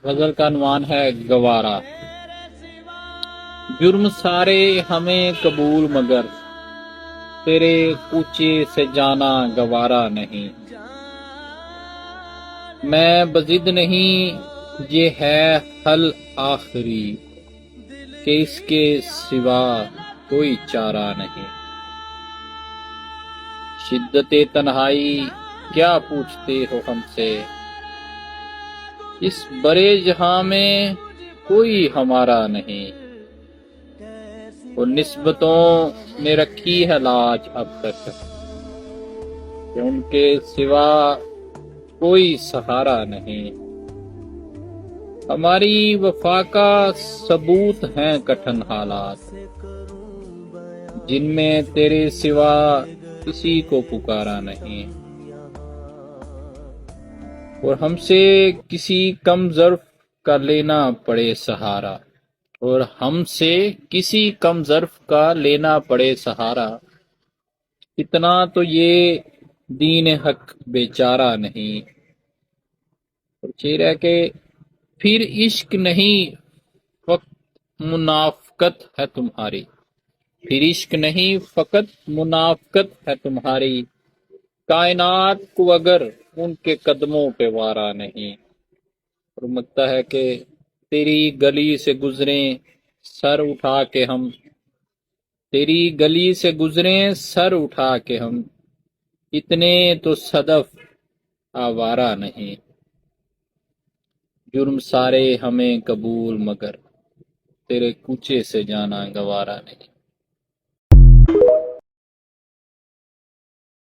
غزل کا عنوان ہے گوارا۔ جرم سارے ہمیں قبول مگر تیرے کوچے سے جانا گوارا نہیں۔ میں بضد نہیں، یہ ہے حل آخری کہ اس کے سوا کوئی چارہ نہیں۔ شدت تنہائی کیا پوچھتے ہو ہم سے، اس برے جہاں میں کوئی ہمارا نہیں۔ وہ نسبتوں نے رکھی ہے لاج اب تک کہ ان کے سوا کوئی سہارا نہیں۔ ہماری وفا کا ثبوت ہیں کٹھن حالات، جن میں تیرے سوا کسی کو پکارا نہیں۔ اور ہم سے کسی کم ظرف کا لینا پڑے سہارا، اور ہم سے کسی کم ظرف کا لینا پڑے سہارا، اتنا تو یہ دین حق بیچارہ نہیں۔ اور شعر ہے کہ پھر عشق نہیں فقط منافقت ہے تمہاری، پھر عشق نہیں فقط منافقت ہے تمہاری، کائنات کو اگر ان کے قدموں پہ وارا نہیں۔ اور مگتا ہے کہ تیری گلی سے گزریں سر اٹھا کے ہم، تیری گلی سے گزریں سر اٹھا کے ہم، اتنے تو صدف آوارہ نہیں۔ جرم سارے ہمیں قبول مگر تیرے کوچے سے جانا گوارا نہیں۔